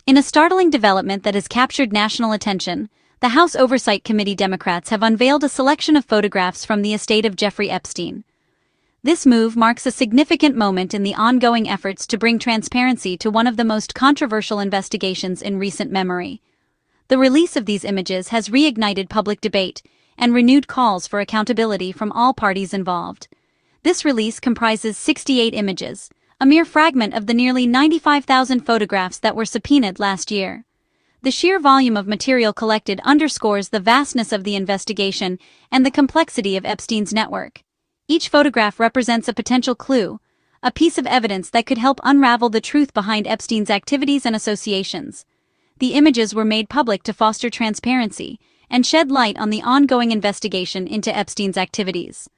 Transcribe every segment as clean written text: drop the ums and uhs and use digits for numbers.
In a startling development that has captured national attention, the House Oversight Committee Democrats have unveiled a selection of photographs from the estate of Jeffrey Epstein. This move marks a significant moment in the ongoing efforts to bring transparency to one of the most controversial investigations in recent memory. The release of these images has reignited public debate and renewed calls for accountability from all parties involved. This release comprises 68 images, a mere fragment of the nearly 95,000 photographs that were subpoenaed last year. The sheer volume of material collected underscores the vastness of the investigation and the complexity of Epstein's network. Each photograph represents a potential clue, a piece of evidence that could help unravel the truth behind Epstein's activities and associations. The images were made public to foster transparency and shed light on the ongoing investigation into Epstein's activities.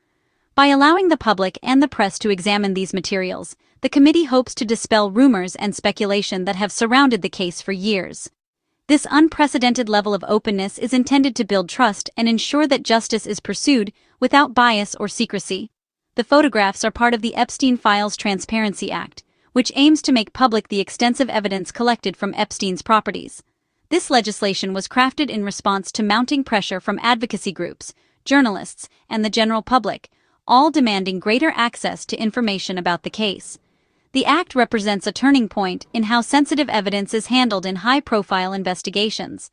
By allowing the public and the press to examine these materials, the committee hopes to dispel rumors and speculation that have surrounded the case for years. This unprecedented level of openness is intended to build trust and ensure that justice is pursued without bias or secrecy. The photographs are part of the Epstein Files Transparency Act, which aims to make public the extensive evidence collected from Epstein's properties. This legislation was crafted in response to mounting pressure from advocacy groups, journalists, and the general public, all demanding greater access to information about the case. The act represents a turning point in how sensitive evidence is handled in high-profile investigations.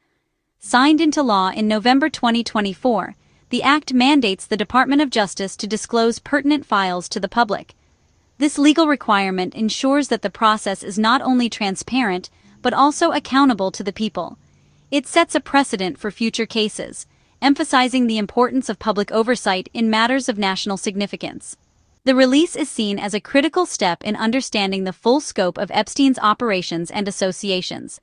Signed into law in November 2024, the act mandates the Department of Justice to disclose pertinent files to the public. This legal requirement ensures that the process is not only transparent but also accountable to the people. It sets a precedent for future cases, emphasizing the importance of public oversight in matters of national significance. The release is seen as a critical step in understanding the full scope of Epstein's operations and associations.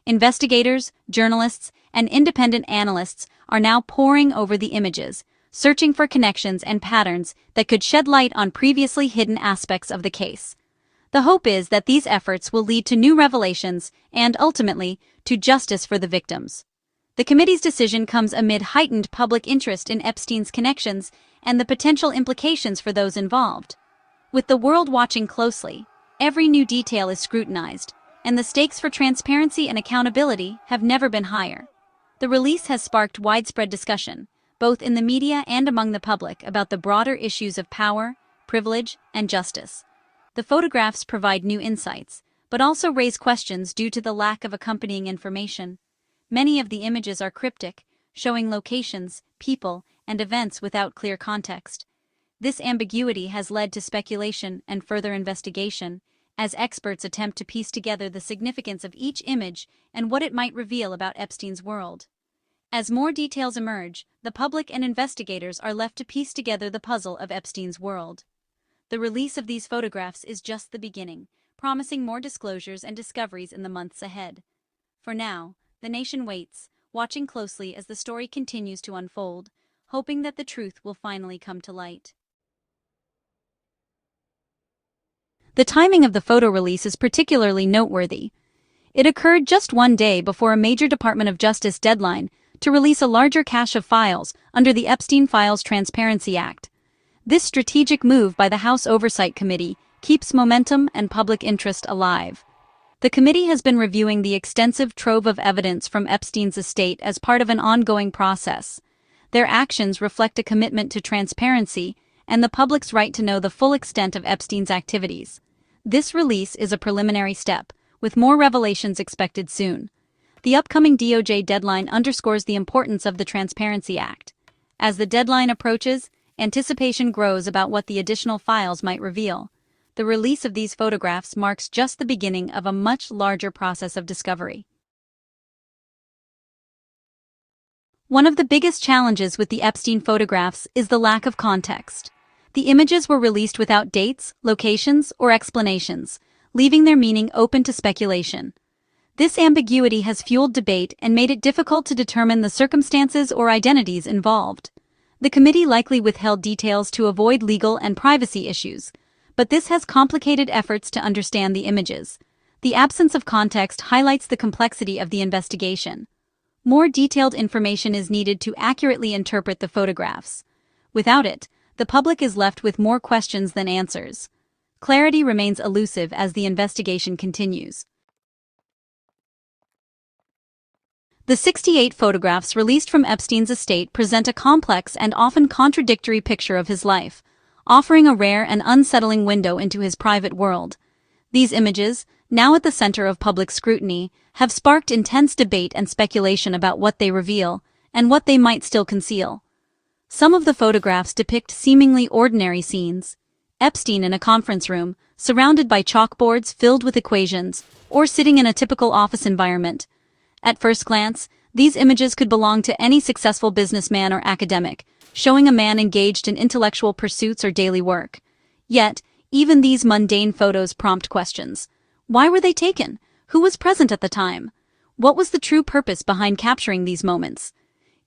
Investigators, journalists, and independent analysts are now poring over the images, searching for connections and patterns that could shed light on previously hidden aspects of the case. The hope is that these efforts will lead to new revelations and, ultimately, to justice for the victims. The committee's decision comes amid heightened public interest in Epstein's connections and the potential implications for those involved. With the world watching closely, every new detail is scrutinized, and the stakes for transparency and accountability have never been higher. The release has sparked widespread discussion, both in the media and among the public, about the broader issues of power, privilege, and justice. The photographs provide new insights, but also raise questions due to the lack of accompanying information. Many of the images are cryptic, showing locations, people, and events without clear context. This ambiguity has led to speculation and further investigation, as experts attempt to piece together the significance of each image and what it might reveal about Epstein's world. As more details emerge, the public and investigators are left to piece together the puzzle of Epstein's world. The release of these photographs is just the beginning, promising more disclosures and discoveries in the months ahead. For now, the nation waits, watching closely as the story continues to unfold, hoping that the truth will finally come to light. The timing of the photo release is particularly noteworthy. It occurred just one day before a major Department of Justice deadline to release a larger cache of files under the Epstein Files Transparency Act. This strategic move by the House Oversight Committee keeps momentum and public interest alive. The committee has been reviewing the extensive trove of evidence from Epstein's estate as part of an ongoing process. Their actions reflect a commitment to transparency and the public's right to know the full extent of Epstein's activities. This release is a preliminary step, with more revelations expected soon. The upcoming DOJ deadline underscores the importance of the Transparency Act. As the deadline approaches, anticipation grows about what the additional files might reveal. The release of these photographs marks just the beginning of a much larger process of discovery. One of the biggest challenges with the Epstein photographs is the lack of context. The images were released without dates, locations, or explanations, leaving their meaning open to speculation. This ambiguity has fueled debate and made it difficult to determine the circumstances or identities involved. The committee likely withheld details to avoid legal and privacy issues, but this has complicated efforts to understand the images. The absence of context highlights the complexity of the investigation. More detailed information is needed to accurately interpret the photographs. Without it, the public is left with more questions than answers. Clarity remains elusive as the investigation continues. The 68 photographs released from Epstein's estate present a complex and often contradictory picture of his life, offering a rare and unsettling window into his private world. These images, now at the center of public scrutiny, have sparked intense debate and speculation about what they reveal and what they might still conceal. Some of the photographs depict seemingly ordinary scenes: Epstein in a conference room, surrounded by chalkboards filled with equations, or sitting in a typical office environment. At first glance, these images could belong to any successful businessman or academic, showing a man engaged in intellectual pursuits or daily work. Yet, even these mundane photos prompt questions. Why were they taken? Who was present at the time? What was the true purpose behind capturing these moments?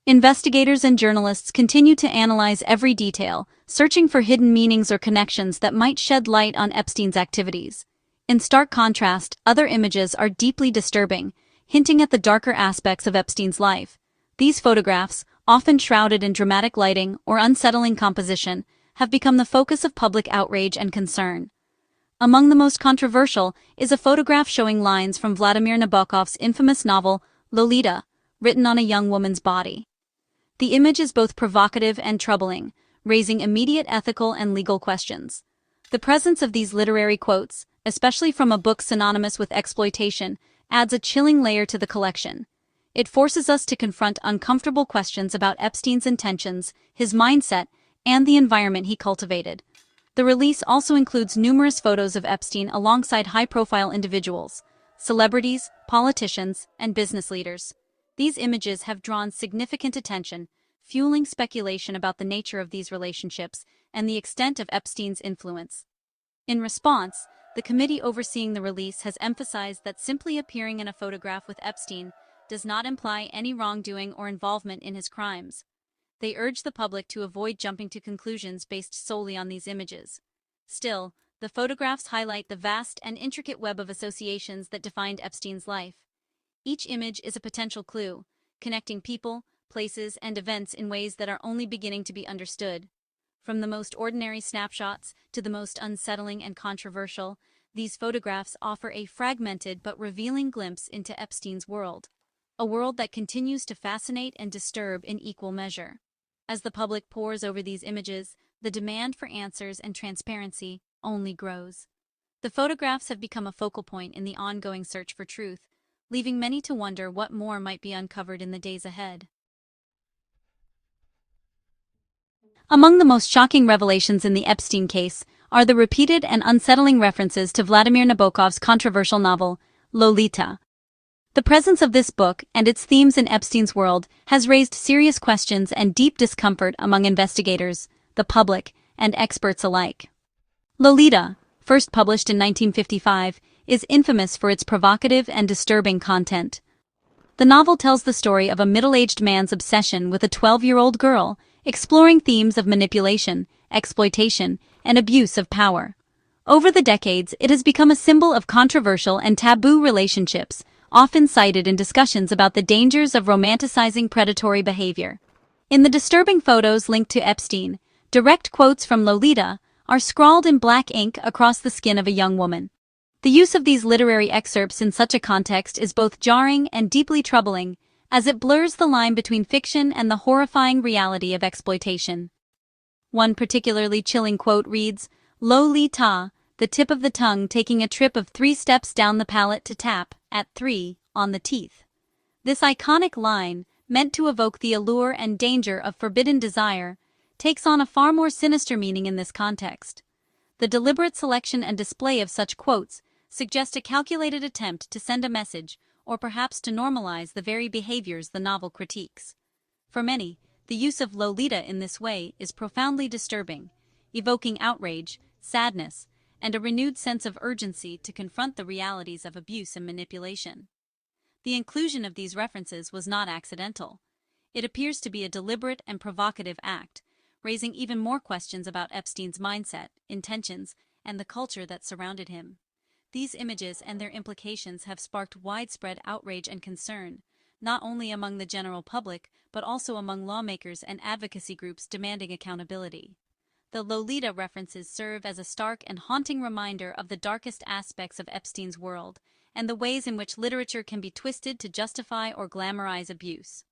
Investigators and journalists continue to analyze every detail, searching for hidden meanings or connections that might shed light on Epstein's activities. In stark contrast, other images are deeply disturbing, hinting at the darker aspects of Epstein's life. These photographs, often shrouded in dramatic lighting or unsettling composition, have become the focus of public outrage and concern. Among the most controversial is a photograph showing lines from Vladimir Nabokov's infamous novel Lolita, written on a young woman's body. The image is both provocative and troubling, raising immediate ethical and legal questions. The presence of these literary quotes, especially from a book synonymous with exploitation, adds a chilling layer to the collection. It forces us to confront uncomfortable questions about Epstein's intentions, his mindset, and the environment he cultivated. The release also includes numerous photos of Epstein alongside high-profile individuals, celebrities, politicians, and business leaders. These images have drawn significant attention, fueling speculation about the nature of these relationships and the extent of Epstein's influence. In response, the committee overseeing the release has emphasized that simply appearing in a photograph with Epstein does not imply any wrongdoing or involvement in his crimes. They urge the public to avoid jumping to conclusions based solely on these images. Still, the photographs highlight the vast and intricate web of associations that defined Epstein's life. Each image is a potential clue, connecting people, places, and events in ways that are only beginning to be understood. From the most ordinary snapshots to the most unsettling and controversial, these photographs offer a fragmented but revealing glimpse into Epstein's world, a world that continues to fascinate and disturb in equal measure. As the public pores over these images, the demand for answers and transparency only grows. The photographs have become a focal point in the ongoing search for truth, leaving many to wonder what more might be uncovered in the days ahead. Among the most shocking revelations in the Epstein case are the repeated and unsettling references to Vladimir Nabokov's controversial novel, Lolita. The presence of this book and its themes in Epstein's world has raised serious questions and deep discomfort among investigators, the public, and experts alike. Lolita, first published in 1955, is infamous for its provocative and disturbing content. The novel tells the story of a middle-aged man's obsession with a 12-year-old girl, exploring themes of manipulation, exploitation, and abuse of power. Over the decades, it has become a symbol of controversial and taboo relationships, often cited in discussions about the dangers of romanticizing predatory behavior. In the disturbing photos linked to Epstein, direct quotes from Lolita are scrawled in black ink across the skin of a young woman. The use of these literary excerpts in such a context is both jarring and deeply troubling, as it blurs the line between fiction and the horrifying reality of exploitation. One particularly chilling quote reads, "Lolita, the tip of the tongue taking a trip of 3 steps down the palate to tap, at 3, on the teeth." This iconic line, meant to evoke the allure and danger of forbidden desire, takes on a far more sinister meaning in this context. The deliberate selection and display of such quotes suggest a calculated attempt to send a message, or perhaps to normalize the very behaviors the novel critiques. For many, the use of Lolita in this way is profoundly disturbing, evoking outrage, sadness, and a renewed sense of urgency to confront the realities of abuse and manipulation. The inclusion of these references was not accidental. It appears to be a deliberate and provocative act, raising even more questions about Epstein's mindset, intentions, and the culture that surrounded him. These images and their implications have sparked widespread outrage and concern, not only among the general public, but also among lawmakers and advocacy groups demanding accountability. The Lolita references serve as a stark and haunting reminder of the darkest aspects of Epstein's world, and the ways in which literature can be twisted to justify or glamorize abuse.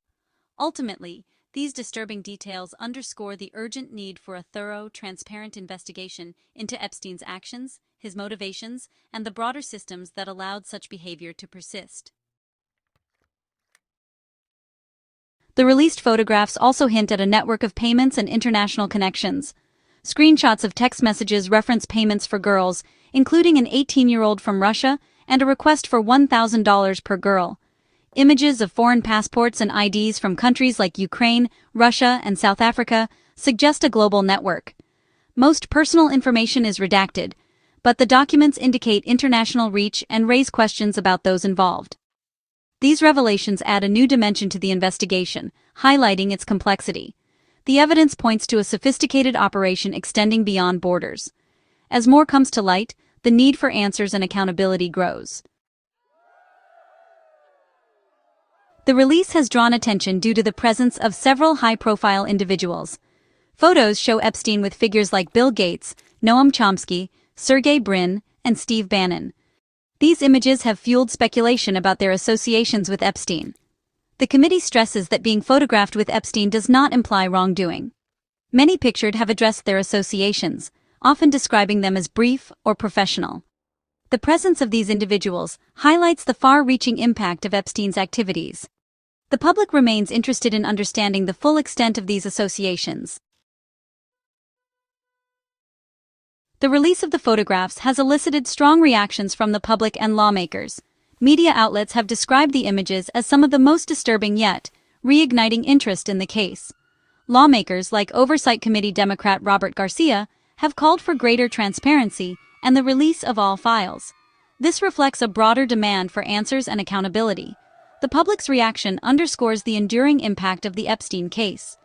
Ultimately, these disturbing details underscore the urgent need for a thorough, transparent investigation into Epstein's actions, his motivations, and the broader systems that allowed such behavior to persist. The released photographs also hint at a network of payments and international connections. Screenshots of text messages reference payments for girls, including an 18-year-old from Russia and a request for $1,000 per girl. Images of foreign passports and IDs from countries like Ukraine, Russia, and South Africa suggest a global network. Most personal information is redacted, but the documents indicate international reach and raise questions about those involved. These revelations add a new dimension to the investigation, highlighting its complexity. The evidence points to a sophisticated operation extending beyond borders. As more comes to light, the need for answers and accountability grows. The release has drawn attention due to the presence of several high-profile individuals. Photos show Epstein with figures like Bill Gates, Noam Chomsky, Sergey Brin, and Steve Bannon. These images have fueled speculation about their associations with Epstein. The committee stresses that being photographed with Epstein does not imply wrongdoing. Many pictured have addressed their associations, often describing them as brief or professional. The presence of these individuals highlights the far-reaching impact of Epstein's activities. The public remains interested in understanding the full extent of these associations. The release of the photographs has elicited strong reactions from the public and lawmakers. Media outlets have described the images as some of the most disturbing yet, reigniting interest in the case. Lawmakers like Oversight Committee Democrat Robert Garcia have called for greater transparency and the release of all files. This reflects a broader demand for answers and accountability. The public's reaction underscores the enduring impact of the Epstein case.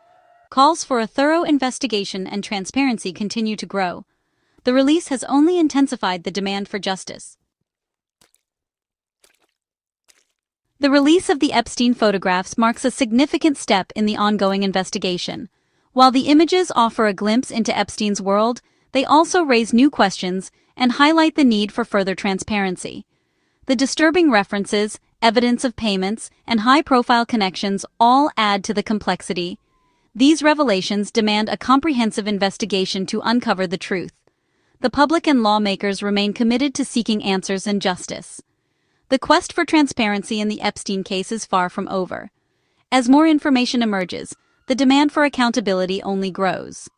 Calls for a thorough investigation and transparency continue to grow. The release has only intensified the demand for justice. The release of the Epstein photographs marks a significant step in the ongoing investigation. While the images offer a glimpse into Epstein's world, they also raise new questions and highlight the need for further transparency. The disturbing references, evidence of payments, and high-profile connections all add to the complexity. These revelations demand a comprehensive investigation to uncover the truth. The public and lawmakers remain committed to seeking answers and justice. The quest for transparency in the Epstein case is far from over. As more information emerges, the demand for accountability only grows.